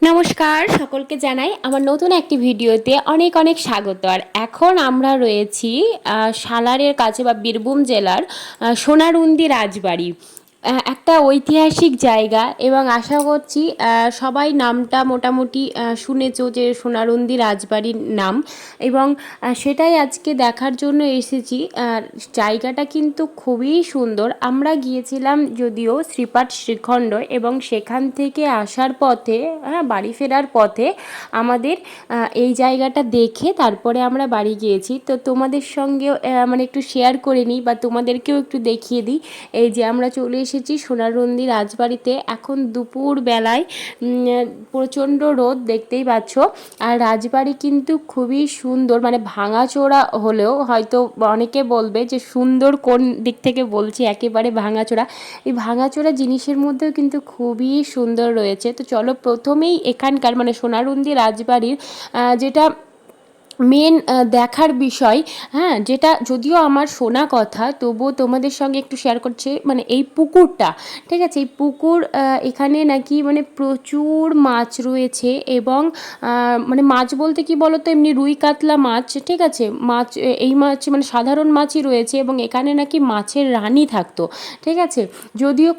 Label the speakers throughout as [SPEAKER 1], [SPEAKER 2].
[SPEAKER 1] নমস্কার, সকলকে জানাই আমার নতুন একটি ভিডিওতে অনেক অনেক স্বাগত। আর এখন আমরা রয়েছি সালারের কাছে বা বীরভূম জেলার সোনারুন্দি রাজবাড়ি। একটা ঐতিহাসিক জায়গা এবং আশা করছি সবাই নামটা মোটামুটি শুনেছো যে সোনারুন্দি রাজবাড়ির নাম, এবং সেটাই আজকে দেখার জন্য এসেছি। জায়গাটা কিন্তু খুবই সুন্দর। আমরা গিয়েছিলাম যদিও শ্রীপাঠ শ্রীখণ্ড, এবং সেখান থেকে আসার পথে বাড়ি ফেরার পথে আমাদের এই জায়গাটা দেখে তারপরে আমরা বাড়ি গিয়েছি। তো তোমাদের সঙ্গেও মানে একটু শেয়ার করে নিই বা তোমাদেরকেও একটু দেখিয়ে দিই। এই যে আমরা চলে এসেছি সোনারুন্দি রাজবাড়িতে। এখন দুপুর বেলায় প্রচণ্ড রোদ, দেখতেই পাচ্ছ। আর রাজবাড়ি কিন্তু খুবই সুন্দর, মানে ভাঙাচোরা হলেও হয়তো অনেকে বলবে যে সুন্দর কোন দিক থেকে বলছি, একেবারে ভাঙাচোরা। এই ভাঙাচোরা জিনিসের মধ্যেও কিন্তু খুবই সুন্দর রয়েছে। তো চলো প্রথমেই এখানকার মানে সোনারুন্দি রাজবাড়ির যেটা মেন দেখার বিষয়, যেটা যদিও আমার শোনা কথা, তবুও তোমাদের সঙ্গে একটু শেয়ার করছে। মানে এই পুকুরটা, ঠিক আছে, এই পুকুর এখানে নাকি মানে প্রচুর মাছ রয়েছে, এবং মানে মাছ বলতে কি বলো তো, এমনি রুই কাতলা মাছ, ঠিক আছে, মাছ এই মাছ মানে সাধারণ মাছই রয়েছে, এবং এখানে নাকি মাছের রানী থাকতো, ঠিক আছে। যদিও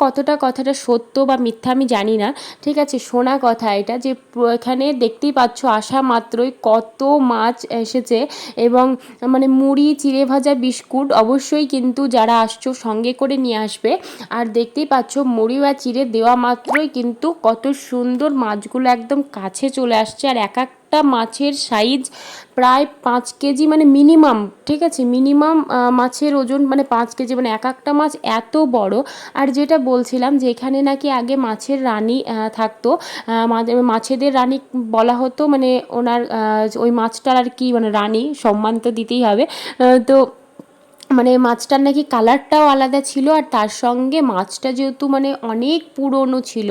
[SPEAKER 1] কথাটা সত্য বা মিথ্যা আমি জানি না, ঠিক আছে, শোনা কথা এটা, যে এখানে দেখতেই পাচ্ছ আসা মাত্রই কত মাছ এসেছে, এবং মানে মুড়ি, চিড়ে ভাজা, বিস্কুট অবশ্যই কিন্তু যারা আসছো সঙ্গে করে নিয়ে আসবে। আর দেখতেই পাচ্ছ মুড়ি বা চিড়ে দেওয়া মাত্রই কিন্তু কত সুন্দর মাছগুলো একদম কাছে চলে আসছে। আর একটা মাছের সাইজ প্রায় 5 কেজি, মানে মিনিমাম, ঠিক আছে, মিনিমাম মাছের ওজন মানে 5 কেজি, মানে একটা মাছ এত বড়। আর যেটা বলছিলাম যে এখানে নাকি আগে মাছের রানী থাকতো, মাছেদের রানী বলা হতো, মানে ওনার ওই মাছটার আর কি, মানে রানী সম্মান তো দিতেই হবে। তো মানে মাছটার নাকি কালারটাও আলাদা ছিল, আর তার সঙ্গে মাছটা যেহেতু মানে অনেক পুরনো ছিল,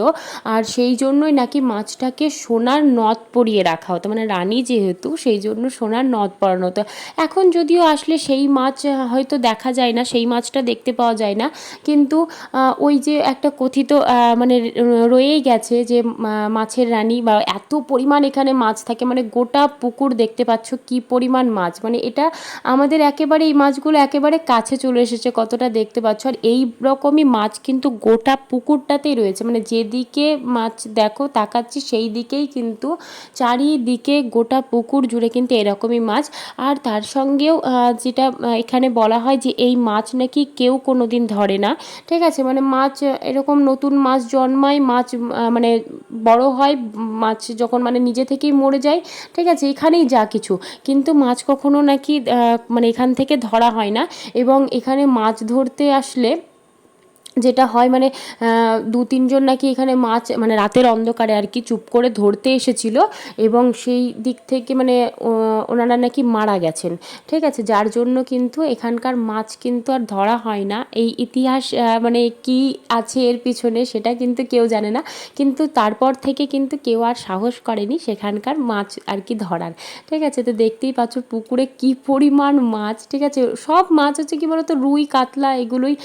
[SPEAKER 1] আর সেই জন্যই নাকি মাছটাকে সোনার নথ পরিয়ে রাখা হতো, মানে রানী যেহেতু সেই জন্য সোনার নথ পরানো হতো। এখন যদিও আসলে সেই মাছ হয়তো দেখা যায় না, সেই মাছটা দেখতে পাওয়া যায় না, কিন্তু ওই যে একটা কথিত মানে রয়েই গেছে যে মাছের রানী, বা এত পরিমাণ এখানে মাছ থাকে, মানে গোটা পুকুর দেখতে পাচ্ছ কি পরিমাণ মাছ, মানে এটা আমাদের একেবারে এই মাছগুলো একেবারে কাছে চলে এসেছে, কতটা দেখতে পাচ্ছ। আর এই রকমই মাছ কিন্তু গোটা পুকুরটাতেই রয়েছে, মানে যেদিকে মাছ দেখো তাকাচ্ছি সেই দিকেই কিন্তু চারিদিকে গোটা পুকুর জুড়ে কিন্তু এরকমই মাছ। আর তার সঙ্গেও যেটা এখানে বলা হয় যে এই মাছ নাকি কেউ কোনো দিন ধরে না, ঠিক আছে, মানে মাছ এরকম নতুন মাছ জন্মায়, মাছ মানে বড় হয়, মাছ যখন মানে নিজে থেকেই মরে যায়, ঠিক আছে, এখানেই যা কিছু, কিন্তু মাছ কখনো নাকি মানে এখান থেকে ধরা হয় না। এবং এখানে মাছ ধরতে আসলে যেটা হয়, মানে 2-3 জন নাকি এখানে মাছ মানে রাতের অন্ধকারে আর কি চুপ করে ধরতে এসেছিল, এবং সেই দিক থেকে মানে ওনারা নাকি মারা গেছেন, ঠিক আছে, যার জন্য কিন্তু এখানকার মাছ কিন্তু আর ধরা হয় না। এই ইতিহাস মানে কি আছে এর পিছনে সেটা কিন্তু কেউ জানে না, কিন্তু তারপর থেকে কিন্তু কেউ আর সাহস করেনি সেখানকার মাছ আর কি ধরার, ঠিক আছে। তো দেখতেই পাচ্ছ পুকুরে কি পরিমাণ মাছ, ঠিক আছে, সব মাছ হচ্ছে কি বলতো, রুই কাতলা এগুলোই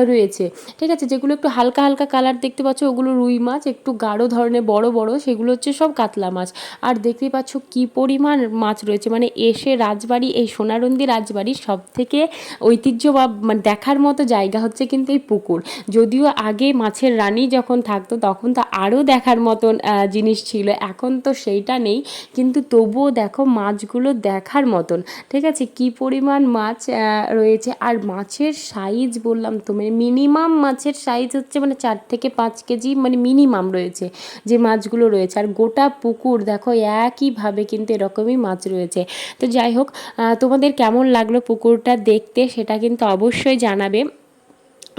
[SPEAKER 1] রয়েছে, ঠিক আছে। যেগুলো একটু হালকা হালকা কালার দেখতে পাচ্ছ ওগুলো রুই মাছ, একটু গাঢ় ধরনের বড় বড় সেগুলো হচ্ছে সব কাতলা মাছ। আর দেখতেই পাচ্ছ কি পরিমাণ মাছ রয়েছে, মানে এসে রাজবাড়ি, এই সোনারুন্দি রাজবাড়ির সব থেকে ঐতিহ্য বা মানে দেখার মতো জায়গা হচ্ছে কিন্তু এই পুকুর। যদিও আগে মাছের রানী যখন থাকতো তখন তো আরও দেখার মতন জিনিস ছিল, এখন তো সেইটা নেই, কিন্তু তবুও দেখো মাছগুলো দেখার মতন, ঠিক আছে, কি পরিমাণ মাছ রয়েছে। আর মাছের সাইজ বললাম তো, মানে মিনিমাম মাছের সাইজ হচ্ছে মানে 4 থেকে 5 কেজি, মানে মিনিমাম রয়েছে যে মাছগুলো রয়েছে। আর গোটা পুকুর দেখো একইভাবে কিন্তু এরকমই মাছ রয়েছে। তো যাই হোক, তোমাদের কেমন লাগলো পুকুরটা দেখতে সেটা কিন্তু অবশ্যই জানাবে।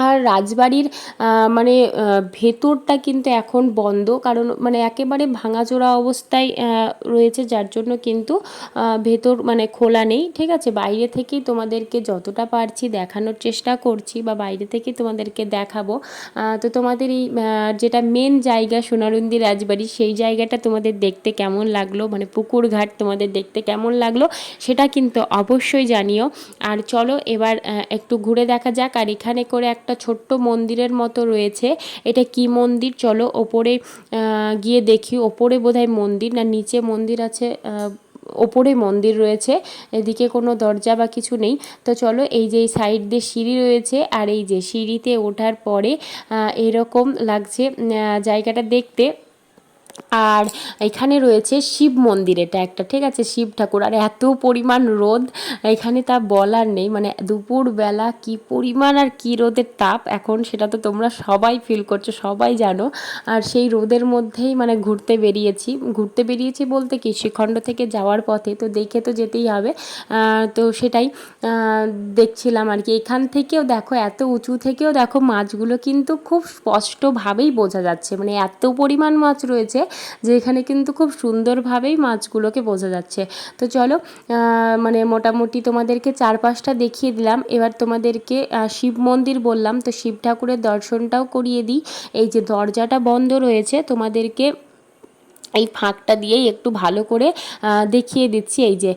[SPEAKER 1] আর রাজবাড়ির মানে ভেতরটা কিন্তু এখন বন্ধ, কারণ মানে একেবারে ভাঙাচোরা অবস্থায় রয়েছে, যার জন্য কিন্তু ভেতর মানে খোলা নেই, ঠিক আছে। বাইরে থেকেই তোমাদেরকে যতটা পারছি দেখানোর চেষ্টা করছি, বা বাইরে থেকেই তোমাদেরকে দেখাবো। তো তোমাদের এই যেটা মেন জায়গা সোনারুন্দি রাজবাড়ি, সেই জায়গাটা তোমাদের দেখতে কেমন লাগলো, মানে পুকুর ঘাট তোমাদের দেখতে কেমন লাগলো সেটা কিন্তু অবশ্যই জানিও। আর চলো এবার একটু ঘুরে দেখা যাক। আর এখানে করে একটা একটা ছোট্ট মন্দিরের মতো রয়েছে। এটা কি মন্দির চলো ওপরে গিয়ে দেখি। ওপরে বোধহয় মন্দির, না নিচে মন্দির আছে, ওপরে মন্দির রয়েছে, এদিকে কোনো দরজা বা কিছু নেই। তো চলো, এই যে এই সাইড দিয়ে সিঁড়ি রয়েছে, আর এই যে সিঁড়িতে ওঠার পরে এরকম লাগছে জায়গাটা দেখতে। আর এখানে রয়েছে শিব মন্দির, এটা একটা, ঠিক আছে, শিব ঠাকুর। আর এত পরিমাণ রোদ এখানে তা বলার নেই, মানে দুপুরবেলা কি পরিমাণ আর কি রোদের তাপ এখন, সেটা তো তোমরা সবাই ফিল করছো, সবাই জানো। আর সেই রোদের মধ্যেই মানে ঘুরতে বেরিয়েছি বলতে কি, শ্রীখণ্ড থেকে যাওয়ার পথে তো দেখে তো যেতেই হবে। তো সেটাই দেখছিলাম আর কি। এখান থেকেও দেখো, এত উঁচু থেকেও দেখো মাছগুলো কিন্তু খুব স্পষ্টভাবেই বোঝা যাচ্ছে, মানে এত পরিমাণ মাছ রয়েছে যে এখানে কিন্তু খুব সুন্দরভাবেই মাছগুলোকে বোঝা যাচ্ছে। তো চলো, মানে মোটামুটি তোমাদেরকে চারপাশটা দেখিয়ে দিলাম। এবার তোমাদেরকে শিব মন্দির বললাম, তো শিব ঠাকুরের দর্শনটাও করিয়ে দিই। এই যে দরজাটা বন্ধ রয়েছে, তোমাদেরকে এই ফাঁকটা দিয়েই একটু ভালো করে দেখিয়ে দিচ্ছি। এই যে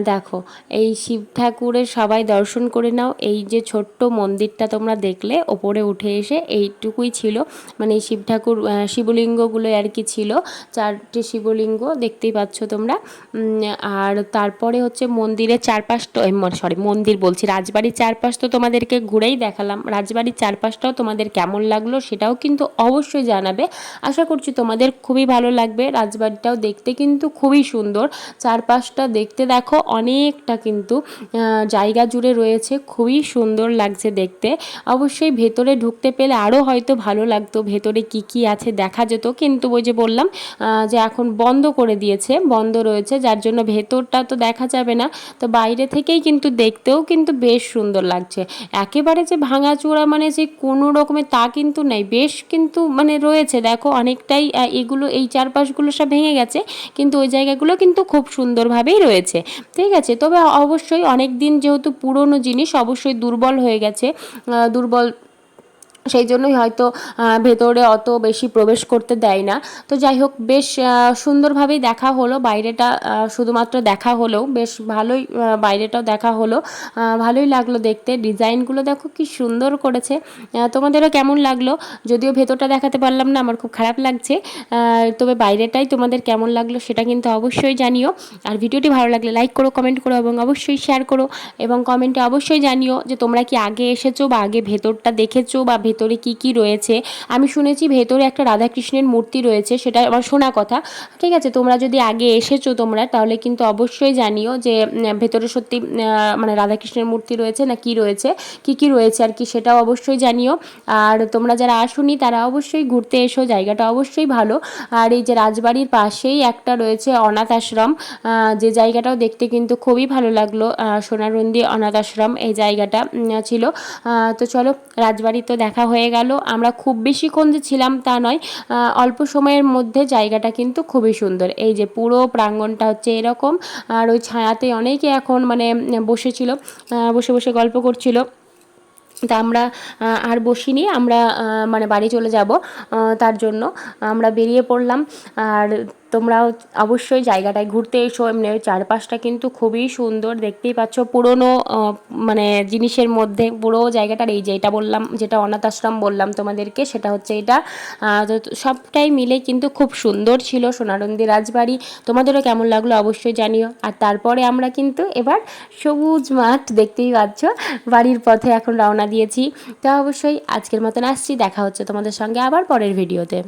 [SPEAKER 1] দেখো, এই শিব ঠাকুরের সবাই দর্শন করে নাও। এই যে ছোট্ট মন্দিরটা তোমরা দেখলে, ওপরে উঠে এসে এইটুকুই ছিল, মানে এই শিব ঠাকুর শিবলিঙ্গগুলো আর কি ছিল, 4টে শিবলিঙ্গ দেখতেই পাচ্ছ তোমরা। আর তারপরে হচ্ছে মন্দিরের চারপাশটা, মন্দির বলছি, রাজবাড়ির চারপাশ তো তোমাদেরকে ঘুরেই দেখালাম। রাজবাড়ির চারপাশটাও তোমাদের কেমন লাগলো সেটাও কিন্তু অবশ্যই জানাবে। আশা করছি তোমাদের খুবই ভালো লাগবে। রাজবাড়িটাও দেখতে কিন্তু খুবই সুন্দর, চারপাশটা দেখতে দেখো অনেকটা কিন্তু জায়গা জুড়ে রয়েছে, খুবই সুন্দর লাগছে দেখতে। অবশ্যই ভেতরে ঢুকতে পেলে আরও হয়তো ভালো লাগতো, ভেতরে কি কি আছে দেখা যেত, কিন্তু ওই যে বললাম যে এখন বন্ধ করে দিয়েছে, বন্ধ রয়েছে, যার জন্য ভেতরটা তো দেখা যাবে না। তো বাইরে থেকেই কিন্তু দেখতেও কিন্তু বেশ সুন্দর লাগছে। একেবারে যে ভাঙাচোরা মানে যে কোনো রকমের তা কিন্তু নেই, বেশ কিন্তু মানে রয়েছে দেখো অনেকটাই, এগুলো এই চারপাশগুলো সব ভেঙে গেছে, কিন্তু ওই জায়গাগুলো কিন্তু খুব সুন্দরভাবেই রয়েছে, ঠিক আছে। তবে অবশ্যই অনেক দিন যেহেতু পুরনো জিনিস, অবশ্যই দুর্বল হয়ে গেছে, দুর্বল, সেই জন্যই হয়তো ভেতরে অত বেশি প্রবেশ করতে দেয় না। তো যাই হোক, বেশ সুন্দরভাবেই দেখা হলো বাইরেটা, শুধুমাত্র দেখা হলেও বেশ ভালোই, বাইরেটাও দেখা হলো, ভালোই লাগলো দেখতে। ডিজাইনগুলো দেখো কি সুন্দর করেছে। তোমাদেরও কেমন লাগলো? যদিও ভেতরটা দেখাতে পারলাম না, আমার খুব খারাপ লাগছে, তবে বাইরেটাই তোমাদের কেমন লাগলো সেটা কিন্তু অবশ্যই জানিও। আর ভিডিওটি ভালো লাগলে লাইক করো, কমেন্ট করো এবং অবশ্যই শেয়ার করো, এবং কমেন্টে অবশ্যই জানিও যে তোমরা কি আগে এসেছো বা আগে ভেতরটা দেখেছো বা ভেতরে কি কি রয়েছে। আমি শুনেছি ভেতরে একটা রাধাকৃষ্ণের মূর্তি রয়েছে, সেটা আমার শোনা কথা, ঠিক আছে। তোমরা যদি আগে এসেছো তোমরা, তাহলে কিন্তু অবশ্যই জানিও যে ভেতরে সত্যি মানে রাধাকৃষ্ণের মূর্তি রয়েছে না কি রয়েছে, কি রয়েছে আর কি, সেটাও অবশ্যই জানিও। আর তোমরা যারা আসোনি তারা অবশ্যই ঘুরতে এসো, জায়গাটা অবশ্যই ভালো। আর এই যে রাজবাড়ির পাশেই একটা রয়েছে অনাথ আশ্রম, যে জায়গাটাও দেখতে কিন্তু খুবই ভালো লাগলো, সোনারুন্দি অনাথ আশ্রম এই জায়গাটা ছিল। তো চলো, রাজবাড়ি তো দেখা হয়ে গেল। আমরা খুব বেশিক্ষণ যে ছিলাম তা নয়, অল্প সময়ের মধ্যে জায়গাটা কিন্তু খুবই সুন্দর। এই যে পুরো প্রাঙ্গণটা হচ্ছে এরকম, আর ওই ছায়াতে অনেকে এখন মানে বসেছিল, বসে বসে গল্প করছিল। তা আমরা আর বসিনি, আমরা মানে বাড়ি চলে যাব, তার জন্য আমরা বেরিয়ে পড়লাম। আর তোমরাও অবশ্যই জায়গাটায় ঘুরতে এসো। এমনি চারপাশটা কিন্তু খুবই সুন্দর, দেখতেই পাচ্ছ, পুরনো মানে জিনিসের মধ্যে পুরো জায়গাটার। এই যে এটা বললাম, যেটা অনাথ আশ্রম বললাম তোমাদেরকে, সেটা হচ্ছে এটা। তো সবটাই মিলে কিন্তু খুব সুন্দর ছিল সোনারুন্দি রাজবাড়ি। তোমাদেরও কেমন লাগলো অবশ্যই জানিও। আর তারপরে আমরা কিন্তু এবার সবুজ মাঠ দেখতেই পাচ্ছ, বাড়ির পথে এখন রওনা দিয়েছি। তো অবশ্যই আজকের মতন আসছি, দেখা হচ্ছে তোমাদের সঙ্গে আবার পরের ভিডিওতে।